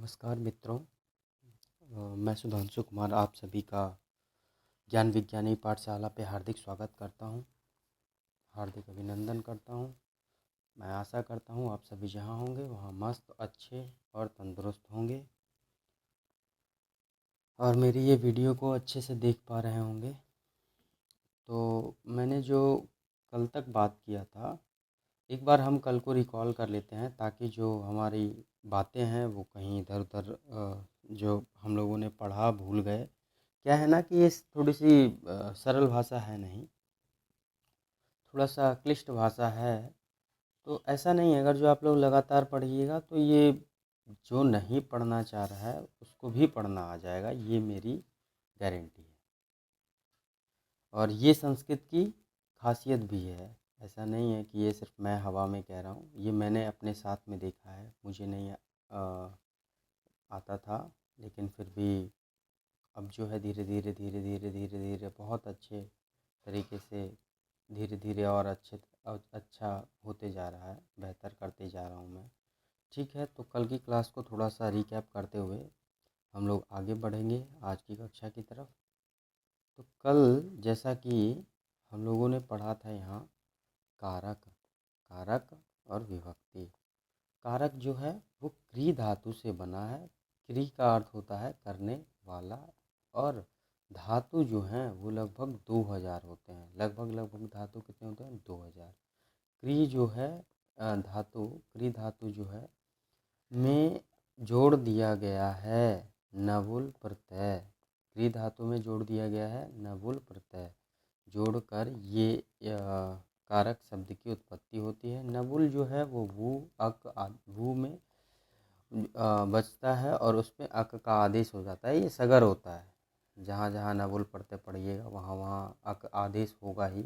नमस्कार मित्रों। मैं सुधांशु कुमार आप सभी का ज्ञान विज्ञानी पाठशाला पे हार्दिक स्वागत करता हूँ, हार्दिक अभिनंदन करता हूँ। मैं आशा करता हूँ आप सभी जहाँ होंगे वहाँ मस्त, अच्छे और तंदुरुस्त होंगे और मेरी ये वीडियो को अच्छे से देख पा रहे होंगे। तो मैंने जो कल तक बात किया था, एक बार हम कल को रिकॉल कर लेते हैं ताकि जो हमारी बातें हैं वो कहीं इधर उधर जो हम लोगों ने पढ़ा भूल गए। क्या है ना कि ये थोड़ी सी सरल भाषा है नहीं, थोड़ा सा क्लिष्ट भाषा है। तो ऐसा नहीं है, अगर जो आप लोग लगातार पढ़िएगा तो ये जो नहीं पढ़ना चाह रहा है उसको भी पढ़ना आ जाएगा, ये मेरी गारंटी है। और ये संस्कृत की खासियत भी है। ऐसा नहीं है कि ये सिर्फ मैं हवा में कह रहा हूँ, ये मैंने अपने साथ में देखा है। मुझे नहीं आता था, लेकिन फिर भी अब जो है धीरे धीरे धीरे धीरे धीरे धीरे बहुत अच्छे तरीके से धीरे धीरे और अच्छा होते जा रहा है, बेहतर करते जा रहा हूँ मैं। ठीक है, तो कल की क्लास को थोड़ा सा रिकैप करते हुए हम लोग आगे बढ़ेंगे आज की कक्षा की तरफ। तो कल जैसा कि हम लोगों ने पढ़ा था यहाँ कारक, कारक और विभक्ति। कारक जो है वो क्री धातु से बना है। क्री का अर्थ होता है करने वाला, और धातु जो हैं वो लगभग 2000 होते हैं। लगभग धातु कितने होते हैं? 2000। क्री जो है धातु, क्री धातु जो है में जोड़ दिया गया है नवुल प्रत्यय। क्री धातु में जोड़ दिया गया है नवुल प्रत्यय, जोड़कर ये कारक शब्द की उत्पत्ति होती है। नवुल जो है वो वू अक वू में बचता है और उसमें अक का आदेश हो जाता है। ये सगर होता है, जहाँ जहाँ नवुल पढ़ते पढ़िएगा वहाँ वहाँ अक आदेश होगा ही,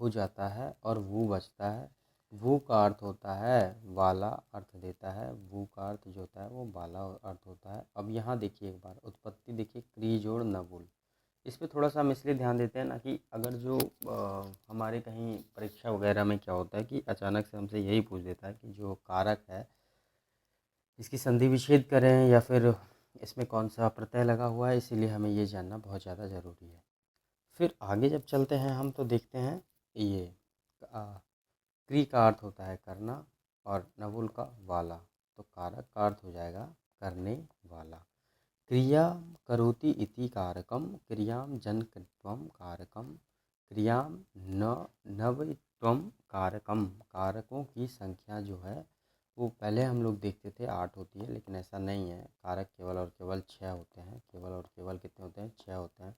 हो जाता है और वू बचता है। वू का अर्थ होता है वाला, अर्थ देता है। वू का अर्थ जो होता है वो वाला अर्थ होता है। अब यहाँ देखिए एक बार उत्पत्ति देखिए, क्री जोड़ नवुल। इस पे थोड़ा सा हम इसलिए ध्यान देते हैं ना कि अगर जो हमारे कहीं परीक्षा वगैरह में क्या होता है कि अचानक से हमसे यही पूछ देता है कि जो कारक है इसकी संधि विच्छेद करें या फिर इसमें कौन सा प्रत्यय लगा हुआ है, इसीलिए हमें ये जानना बहुत ज़्यादा ज़रूरी है। फिर आगे जब चलते हैं हम तो देखते हैं ये क्री का अर्थ होता है करना और नवुल का वाला, तो कारक का अर्थ हो जाएगा करने वाला। क्रिया करोति इति कारकम क्रियां जनकत्वम कारकम क्रियां न नवत्वम कारकम। कारकों की संख्या जो है वो पहले हम लोग देखते थे 8 होती है, लेकिन ऐसा नहीं है। कारक केवल और केवल 6 होते हैं। केवल और केवल कितने होते हैं? 6 होते हैं।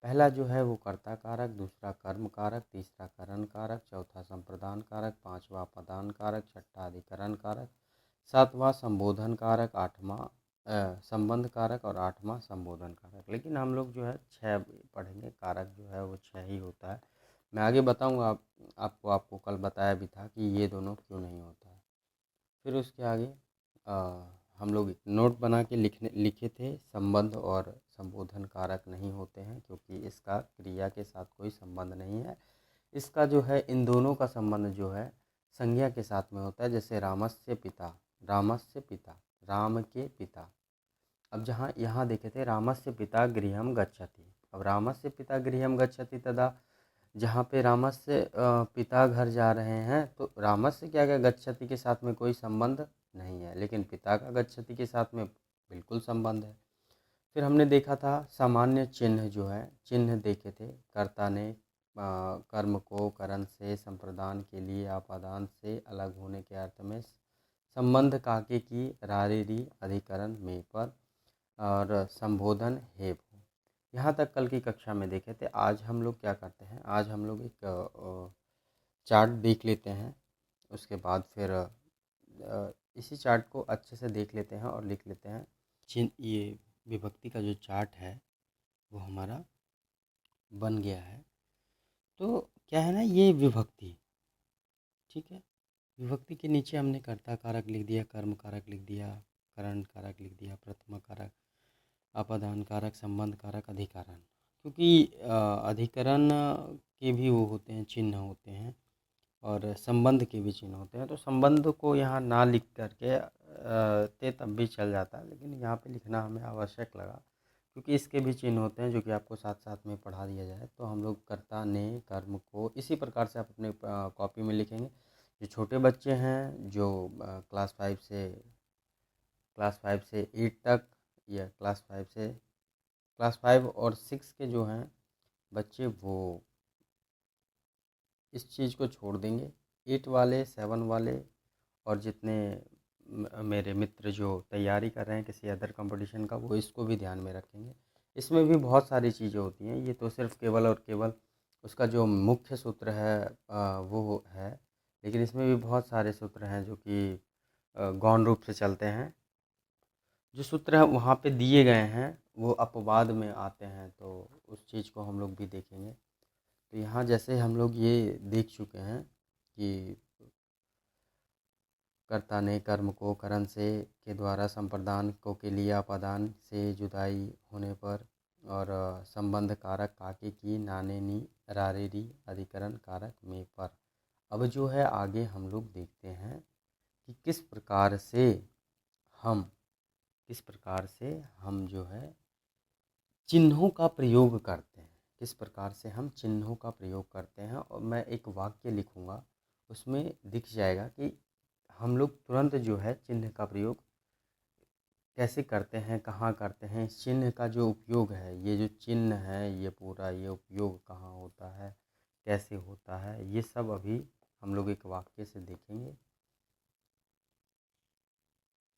पहला जो है वो कर्ता कारक, दूसरा कर्म कारक, तीसरा करण कारक, चौथा संप्रदान कारक, पांचवा अपदान कारक, छठा अधिकरण कारक, सातवां संबोधन कारक, आठवां संबंध कारक और आठवां संबोधन कारक। लेकिन हम लोग जो है 6 पढ़ेंगे। कारक जो है वो 6 ही होता है। मैं आगे बताऊंगा आपको कल बताया भी था कि ये दोनों क्यों नहीं होता है। फिर उसके आगे हम लोग नोट बना के लिखे थे संबंध और संबोधन कारक नहीं होते हैं, क्योंकि इसका क्रिया के साथ कोई संबंध नहीं है। इसका जो है इन दोनों का संबंध जो है संज्ञा के साथ में होता है। जैसे रामस्य पिता, रामस्य पिता, राम के पिता। अब जहाँ यहाँ देखे थे रामस्य पिता गृहम गच्छति। अब रामस्य पिता गृहम गच्छति तदा, जहाँ पे रामस्य पिता घर जा रहे हैं तो रामस्य क्या क्या गच्छति के साथ में कोई संबंध नहीं है, लेकिन पिता का गच्छति के साथ में बिल्कुल संबंध है। फिर हमने देखा था सामान्य चिन्ह जो है, चिन्ह देखे थे। कर्ता ने कर्म को करण से, संप्रदान के लिए आपादान से अलग होने के अर्थ में, संबंध काके की रारेरी अधिकरण में पर, और संबोधन हेब। यहाँ तक कल की कक्षा में देखे थे। आज हम लोग क्या करते हैं, आज हम लोग एक चार्ट देख लेते हैं। उसके बाद फिर इसी चार्ट को अच्छे से देख लेते हैं और लिख लेते हैं। ये विभक्ति का जो चार्ट है वो हमारा बन गया है। तो क्या है ना, ये विभक्ति, ठीक है। विभक्ति के नीचे हमने कर्ता कारक लिख दिया, कर्म कारक लिख दिया, करण कारक लिख दिया, प्रथमा कारक, अपादान कारक, संबंध कारक, अधिकरण। क्योंकि अधिकरण के भी वो होते हैं, चिन्ह होते हैं, और संबंध के भी चिन्ह होते हैं। तो संबंध को यहाँ ना लिख करके ते तब भी चल जाता, लेकिन यहाँ पे लिखना हमें आवश्यक लगा क्योंकि इसके भी चिन्ह होते हैं जो कि आपको साथ साथ में पढ़ा दिया जाए। तो हम लोग कर्ता ने कर्म को इसी प्रकार से आप अपने कॉपी में लिखेंगे। जो छोटे बच्चे हैं जो क्लास 5 से 8 तक, या क्लास 5 और 6 के जो हैं बच्चे, वो इस चीज़ को छोड़ देंगे। 8 वाले, 7 वाले और जितने मेरे मित्र जो तैयारी कर रहे हैं किसी अदर कंपटीशन का, वो इसको भी ध्यान में रखेंगे। इसमें भी बहुत सारी चीज़ें होती हैं, ये तो सिर्फ केवल और केवल उसका जो मुख्य सूत्र है वो है, लेकिन इसमें भी बहुत सारे सूत्र हैं जो कि गौण रूप से चलते हैं। जो सूत्र है वहाँ पे दिए गए हैं वो अपवाद में आते हैं, तो उस चीज़ को हम लोग भी देखेंगे। तो यहाँ जैसे हम लोग ये देख चुके हैं कि कर्ता ने कर्म को करण से के द्वारा संप्रदान को के लिए अपादान से जुदाई होने पर, और संबंध कारक काके की नाने नी रारे री अधिकरण कारक में पर। अब जो है आगे हम लोग देखते हैं कि किस प्रकार से हम जो है चिन्हों का प्रयोग करते हैं, किस प्रकार से हम चिन्हों का प्रयोग करते हैं। और मैं एक वाक्य लिखूंगा, उसमें दिख जाएगा कि हम लोग तुरंत जो है चिन्ह का प्रयोग कैसे करते हैं, कहाँ करते हैं। इस चिन्ह का जो उपयोग है, ये जो चिन्ह है, ये पूरा ये उपयोग कहाँ होता है, कैसे होता है, ये सब अभी हम लोग एक वाक्य से देखेंगे।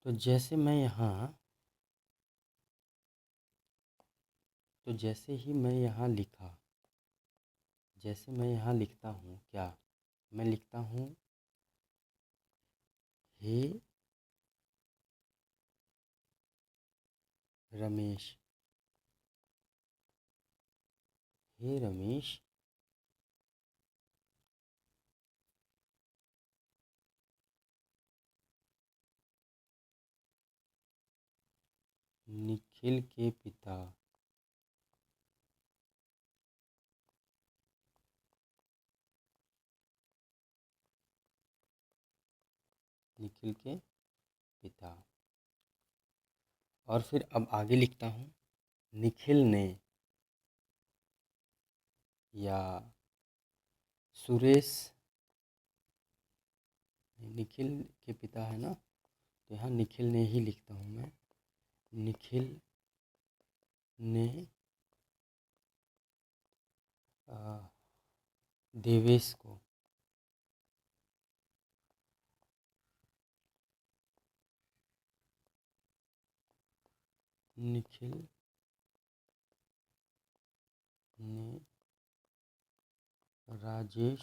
तो जैसे मैं यहाँ लिखता हूँ, क्या मैं लिखता हूँ, हे रमेश, हे रमेश, निखिल के पिता, निखिल के पिता। और फिर अब आगे लिखता हूँ, निखिल ने या सुरेश, निखिल के पिता है ना, तो यहाँ निखिल ने ही लिखता हूँ मैं। निखिल ने देवेश को निखिल ने राजेश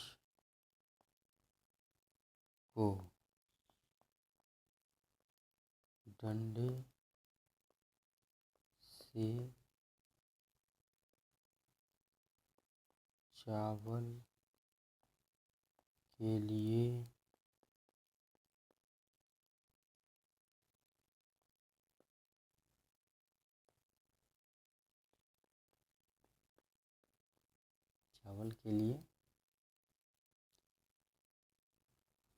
को डंडे से चावल के लिए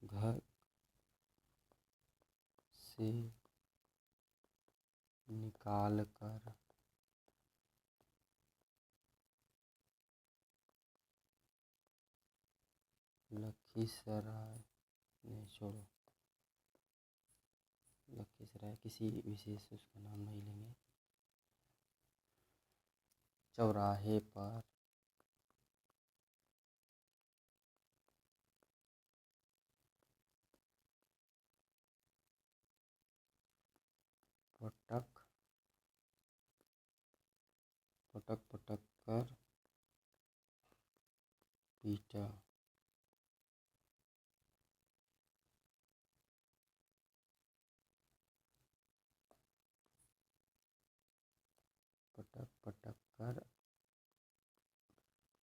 घर से निकाल कर लखीसराय, नहीं छोड़ो, लखीसराय किसी विशेष उसका नाम नहीं लेंगे, चौराहे पर पटक पटक कर पीटा। पटक कर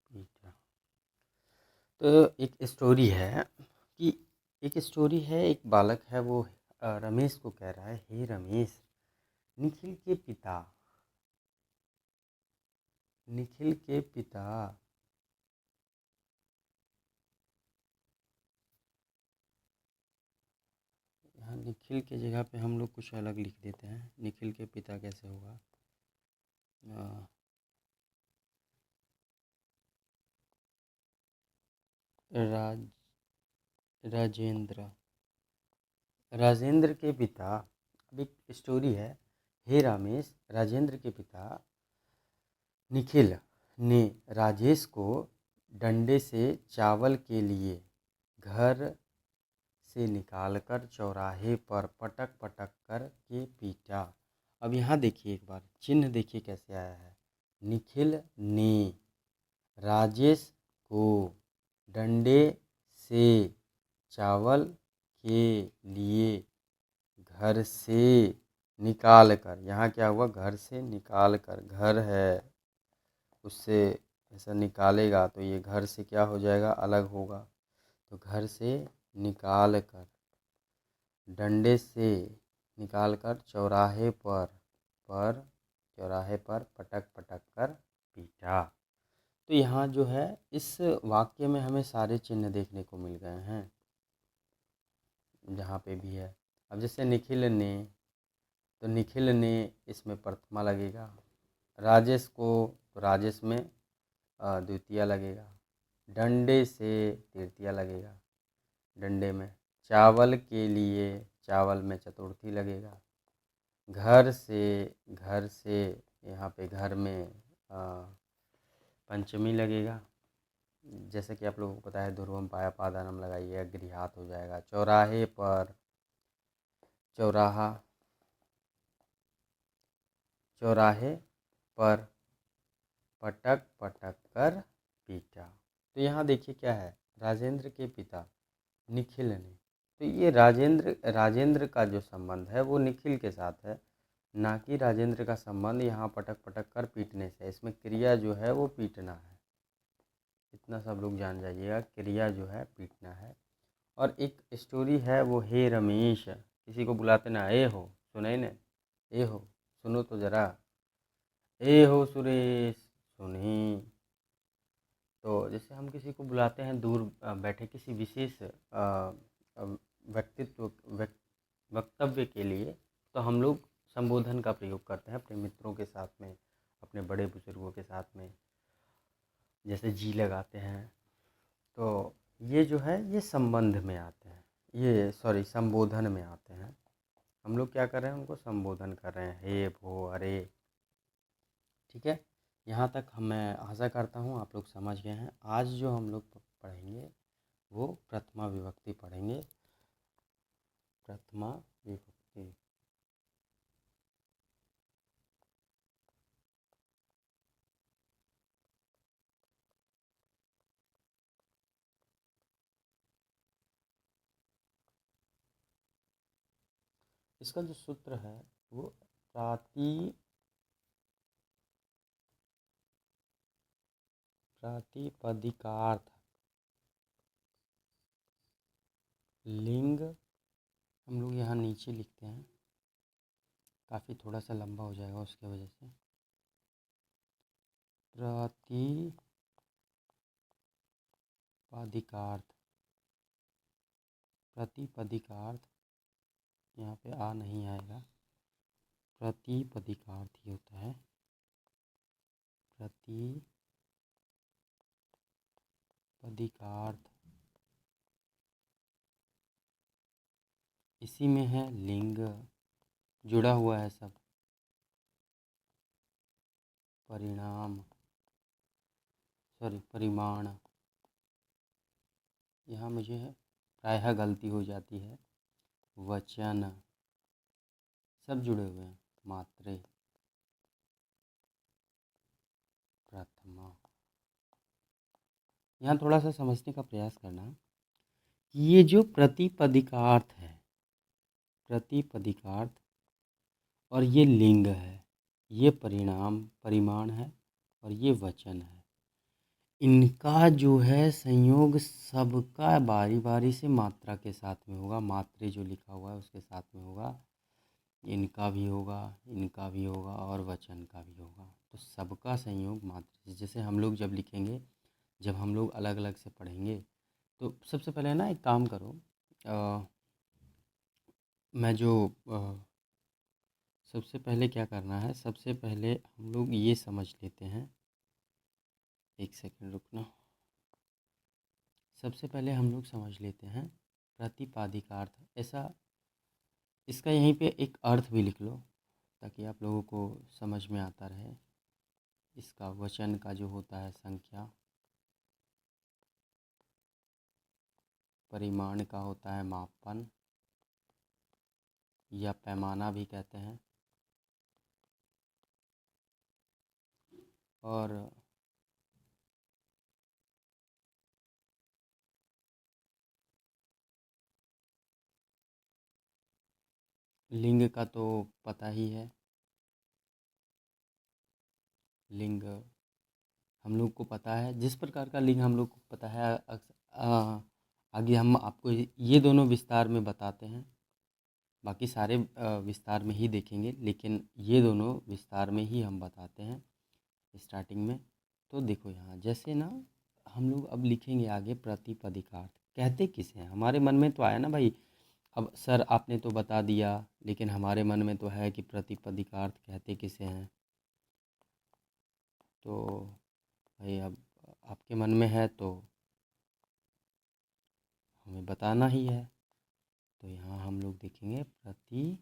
पीटा। तो एक स्टोरी है, एक बालक है, वो रमेश को कह रहा है, हे रमेश, निखिल के पिता, निखिल के पिता यहाँ निखिल के जगह पे हम लोग कुछ अलग लिख देते हैं। निखिल के पिता कैसे होगा? अ, राज राजेंद्र। राजेंद्र के पिता, अब एक स्टोरी है। हे रमेश, राजेंद्र के पिता निखिल ने राजेश को डंडे से चावल के लिए घर से निकालकर चौराहे पर पटक पटक कर के पीटा। अब यहाँ देखिए, एक बार चिन्ह देखिए कैसे आया है। निखिल ने राजेश को डंडे से चावल के लिए घर से निकाल कर, यहाँ क्या हुआ? घर से निकाल कर, घर है उससे ऐसा निकालेगा तो ये घर से क्या हो जाएगा? अलग होगा। तो घर से निकाल कर, डंडे से निकाल कर चौराहे पर पटक पटक कर पीटा। तो यहाँ जो है इस वाक्य में हमें सारे चिन्ह देखने को मिल गए हैं, जहाँ पे भी है। अब जैसे निखिल ने, तो निखिल ने इसमें प्रथमा लगेगा। राजेश को, तो राजेश में द्वितीया लगेगा। डंडे से तृतीया लगेगा, डंडे में। चावल के लिए, चावल में चतुर्थी लगेगा। घर से यहाँ पे घर में पंचमी लगेगा। जैसे कि आप लोगों को पता है, ध्रुवम पाया पादानम लगाइए, अग्रिहात हो जाएगा। चौराहे पर, चौराहे पर पटक पटक कर पीटा। तो यहाँ देखिए क्या है, राजेंद्र के पिता निखिल ने, तो ये राजेंद्र का जो संबंध है वो निखिल के साथ है, ना कि राजेंद्र का संबंध यहाँ पटक पटक कर पीटने से। इसमें क्रिया जो है वो पीटना है, इतना सब लोग जान जाइएगा, क्रिया जो है पीटना है। और एक स्टोरी है वो, हे रमेश, किसी को बुलाते ना, ए हो सुनाई ने, ए हो सुनो तो ज़रा, ए हो सुरेश सुनी। तो जैसे हम किसी को बुलाते हैं दूर बैठे किसी विशेष व्यक्तित्व वक्तव्य के लिए, तो हम लोग संबोधन का प्रयोग करते हैं अपने मित्रों के साथ में, अपने बड़े बुजुर्गों के साथ में, जैसे जी लगाते हैं। तो ये जो है ये संबंध में आते हैं, ये सॉरी संबोधन में आते हैं। हम लोग क्या कर रहे हैं? उनको संबोधन कर रहे हैं, हे भो अरे। ठीक है, यहाँ तक मैं आशा करता हूँ आप लोग समझ गए हैं। आज जो हम लोग पढ़ेंगे वो प्रथमा विभक्ति पढ़ेंगे, प्रथमा विभक्ति। इसका जो सूत्र है वो प्रातिपदिकार्थ लिंग, हम लोग यहाँ नीचे लिखते हैं, काफ़ी थोड़ा सा लंबा हो जाएगा उसके वजह से। प्रतिपदिकार्थ, यहाँ पे आ नहीं आएगा, प्रतिपदिकार्थ ही होता है, प्रतिपदिकार्थ। इसी में है लिंग, जुड़ा हुआ है सब। परिमाण, यहाँ मुझे प्रायः गलती हो जाती है। वचन, सब जुड़े हुए हैं। मात्रे, प्रथमा। यहाँ थोड़ा सा समझने का प्रयास करना कि ये जो प्रतिपदिकार्थ है, प्रतिपदिकार्थ और ये लिंग है, ये परिमाण है और ये वचन है। इनका जो है संयोग सबका बारी बारी से मात्रा के साथ में होगा। मात्रे जो लिखा हुआ है उसके साथ में होगा, इनका भी होगा, इनका भी होगा और वचन का भी होगा। तो सबका संयोग मात्रा, जैसे हम लोग जब लिखेंगे, जब हम लोग अलग अलग से पढ़ेंगे, तो सबसे पहले ना एक काम करो, मैं जो सबसे पहले क्या करना है, सबसे पहले हम लोग ये समझ लेते हैं। एक सेकंड रुकना। सबसे पहले हम लोग समझ लेते हैं प्रतिपादिक का अर्थ। ऐसा इसका यहीं पे एक अर्थ भी लिख लो ताकि आप लोगों को समझ में आता रहे। इसका वचन का जो होता है संख्या, परिमाण का होता है मापन या पैमाना भी कहते हैं, और लिंग का तो पता ही है। लिंग हम लोग को पता है, जिस प्रकार का लिंग हम लोग को पता है आगे हम आपको ये दोनों विस्तार में बताते हैं। बाकी सारे विस्तार में ही देखेंगे, लेकिन ये दोनों विस्तार में ही हम बताते हैं स्टार्टिंग में। तो देखो यहाँ जैसे ना हम लोग अब लिखेंगे आगे प्रतिपदिकार्थ कहते किसे हैं। हमारे मन में तो आया ना भाई, अब सर आपने तो बता दिया, लेकिन हमारे मन में तो है कि प्रतिपदिकार्थ कहते किसे हैं। तो भाई अब आपके मन में है तो हमें बताना ही है। तो यहाँ हम लोग देखेंगे प्रतिपदिकार्थ।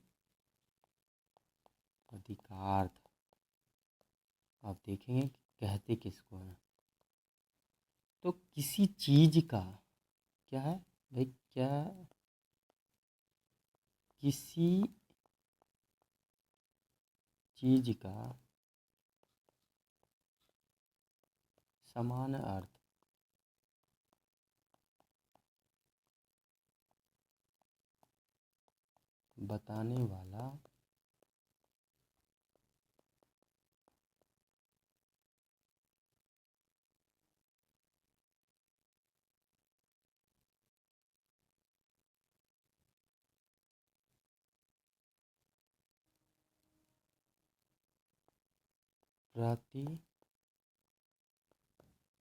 आप देखेंगे कि कहते किसको हैं। तो किसी चीज का क्या है भाई, क्या किसी चीज का समान अर्थ बताने वाला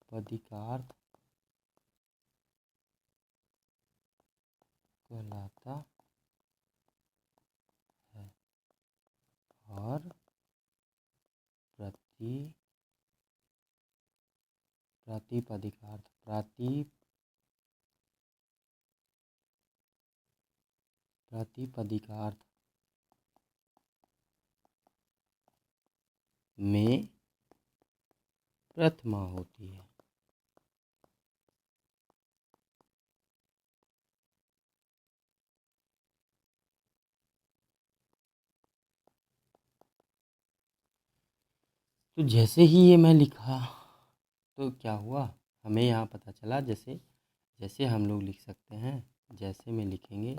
प्रतिपदिकार्थ कहलाता है। और प्रति प्रतिपदिकार्थ प्रतिपदिकार्थ में प्रथमा होती है। तो जैसे ही ये मैं लिखा तो क्या हुआ, हमें यहाँ पता चला जैसे जैसे हम लोग लिख सकते हैं। जैसे में लिखेंगे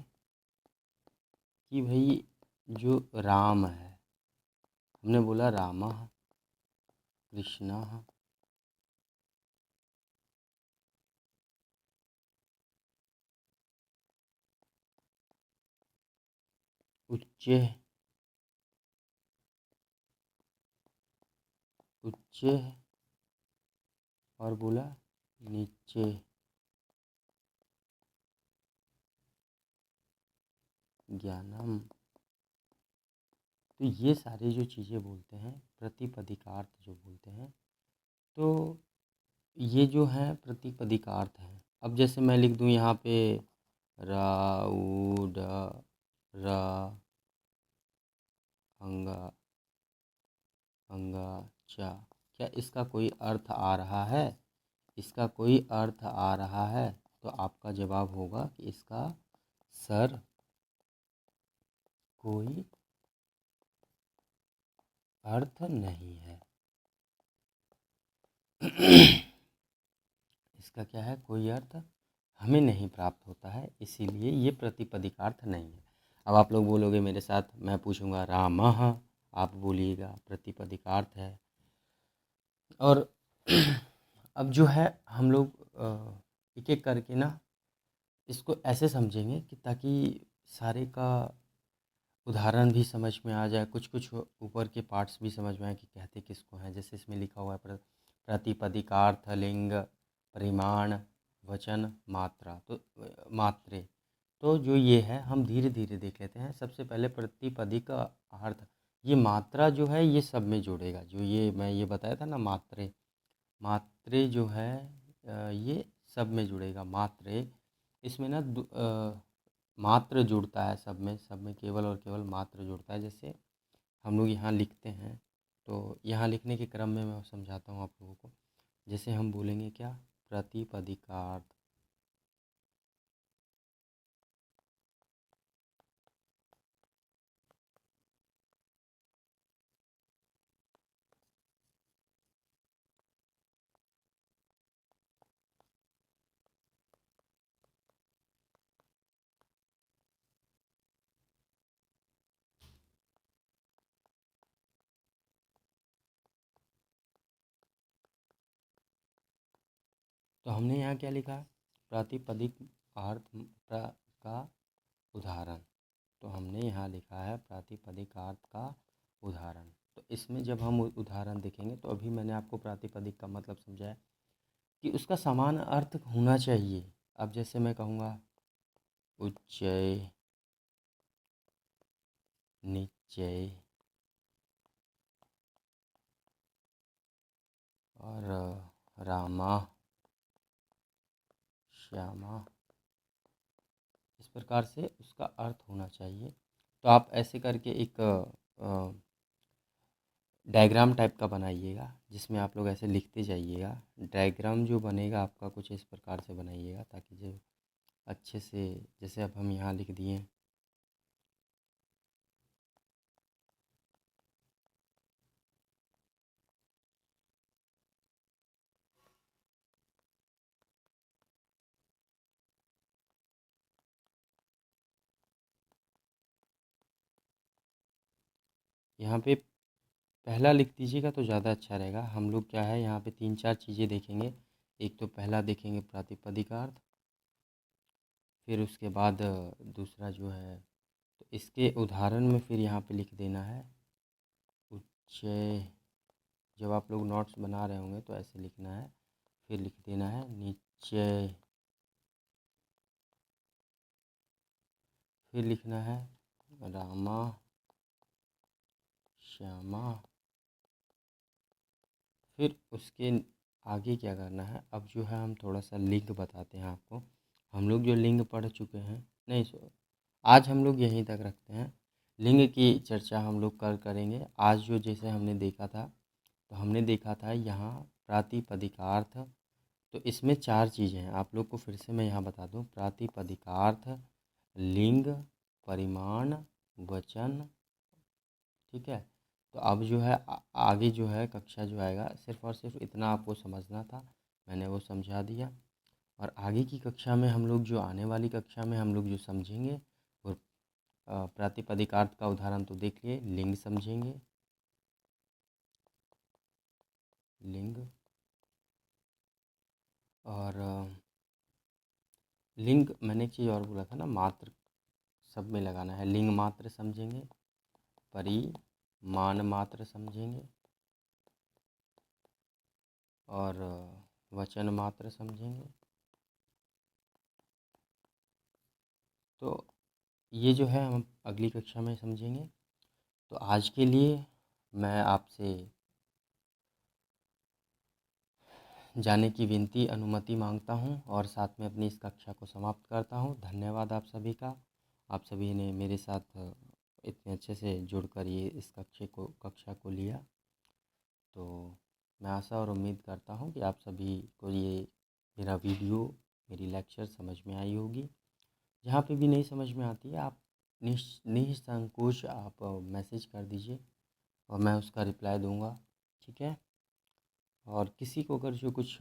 कि भाई जो राम है, हमने बोला रामः कृष्णः उच्चैः उच्चैः और बोला नीचे ज्ञानम। तो ये सारी जो चीज़ें बोलते हैं प्रतिपदिकार्थ जो बोलते हैं, तो ये जो है प्रतिपदिकार्थ है। अब जैसे मैं लिख दूँ यहाँ पे रा उ ड रा अंगा अंगा चा, क्या इसका कोई अर्थ आ रहा है? इसका कोई अर्थ आ रहा है? तो आपका जवाब होगा कि इसका सर कोई अर्थ नहीं है। इसका क्या है, कोई अर्थ हमें नहीं प्राप्त होता है, इसीलिए ये प्रतिपदिकार्थ नहीं है। अब आप लोग बोलोगे मेरे साथ, मैं पूछूंगा रामः, आप बोलिएगा प्रतिपदिकार्थ है। और अब जो है हम लोग एक एक करके ना इसको ऐसे समझेंगे कि ताकि सारे का उदाहरण भी समझ में आ जाए, कुछ कुछ ऊपर के पार्ट्स भी समझ में आए कि कहते किसको हैं। जैसे इसमें लिखा हुआ है प्रतिपदिकार्थ लिंग परिमाण वचन मात्रा, तो मात्रे। तो जो ये है हम धीरे धीरे देख लेते हैं। सबसे पहले प्रतिपदी का अर्थ, ये मात्रा जो है ये सब में जुड़ेगा। जो ये मैं ये बताया था ना, मात्रे, मात्रे जो है ये सब में जुड़ेगा। मात्रे, इसमें ना मात्र जुड़ता है सब में केवल और केवल मात्र जुड़ता है। जैसे हम लोग यहाँ लिखते हैं, तो यहाँ लिखने के क्रम में मैं समझाता हूँ आप लोगों को। जैसे हम बोलेंगे क्या, प्रतिपदी का अर्थ, तो हमने यहाँ क्या लिखा है, प्रातिपदिक अर्थ का उदाहरण। तो हमने यहाँ लिखा है प्रातिपदिक अर्थ का उदाहरण। तो इसमें जब हम उदाहरण देखेंगे, तो अभी मैंने आपको प्रातिपदिक का मतलब समझाया कि उसका समान अर्थ होना चाहिए। अब जैसे मैं कहूँगा उच्चय, निश्चय और रामा, श्यामा, इस प्रकार से उसका अर्थ होना चाहिए। तो आप ऐसे करके एक डायग्राम टाइप का बनाइएगा, जिसमें आप लोग ऐसे लिखते जाइएगा। डायग्राम जो बनेगा आपका कुछ इस प्रकार से बनाइएगा, ताकि जो अच्छे से, जैसे अब हम यहाँ लिख दिए, यहाँ पे पहला लिख दीजिएगा तो ज़्यादा अच्छा रहेगा। हम लोग क्या है, यहाँ पे 3-4 चीज़ें देखेंगे। एक तो पहला देखेंगे प्रातिपदिक अर्थ, फिर उसके बाद दूसरा जो है, तो इसके उदाहरण में फिर यहाँ पे लिख देना है उच्चय। जब आप लोग नोट्स बना रहे होंगे तो ऐसे लिखना है। फिर लिख देना है निश्चय, फिर लिखना है रामा, श्यामा, फिर उसके आगे क्या करना है। अब जो है हम थोड़ा सा लिंग बताते हैं आपको। हम लोग जो लिंग पढ़ चुके हैं, नहीं आज हम लोग यहीं तक रखते हैं। लिंग की चर्चा हम लोग करेंगे। आज जो जैसे हमने देखा था, तो हमने देखा था यहाँ प्रातिपदिकार्थ। तो इसमें 4 चीज़ें हैं, आप लोग को फिर से मैं यहाँ बता दूँ। प्रातिपदिकार्थ, लिंग, परिमाण, वचन, ठीक है। तो अब जो है आगे जो है कक्षा जो आएगा, सिर्फ़ और सिर्फ इतना आपको समझना था, मैंने वो समझा दिया। और आगे की कक्षा में हम लोग, जो आने वाली कक्षा में हम लोग जो समझेंगे, वो प्रातिपदिकार्थ का उदाहरण तो देख लिए, लिंग समझेंगे, लिंग, और लिंग मैंने एक चीज़ और बोला था ना, मात्र सब में लगाना है। लिंग मात्र समझेंगे, परिमाण मात्र समझेंगे, और वचन मात्र समझेंगे। तो ये जो है हम अगली कक्षा में समझेंगे। तो आज के लिए मैं आपसे जाने की विनती, अनुमति मांगता हूँ, और साथ में अपनी इस कक्षा को समाप्त करता हूँ। धन्यवाद आप सभी का। आप सभी ने मेरे साथ इतने अच्छे से जुड़कर ये इस कक्षा को लिया। तो मैं आशा और उम्मीद करता हूँ कि आप सभी को ये मेरा वीडियो, मेरी लेक्चर समझ में आई होगी। जहाँ पे भी नहीं समझ में आती है, आप निसंकोच आप मैसेज कर दीजिए, और मैं उसका रिप्लाई दूंगा, ठीक है। और किसी को अगर जो कुछ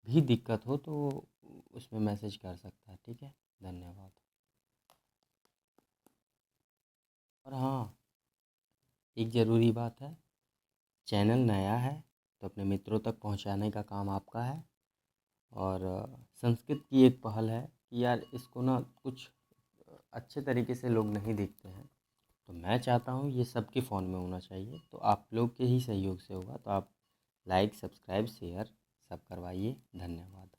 भी दिक्कत हो, तो उसमें मैसेज कर सकता है, ठीक है। धन्यवाद। और हाँ, एक ज़रूरी बात है, चैनल नया है तो अपने मित्रों तक पहुंचाने का काम आपका है। और संस्कृत की एक पहल है कि यार इसको ना कुछ अच्छे तरीके से लोग नहीं देखते हैं, तो मैं चाहता हूँ ये सबके फ़ोन में होना चाहिए। तो आप लोग के ही सहयोग से होगा। तो आप लाइक, सब्सक्राइब, शेयर सब करवाइए। धन्यवाद।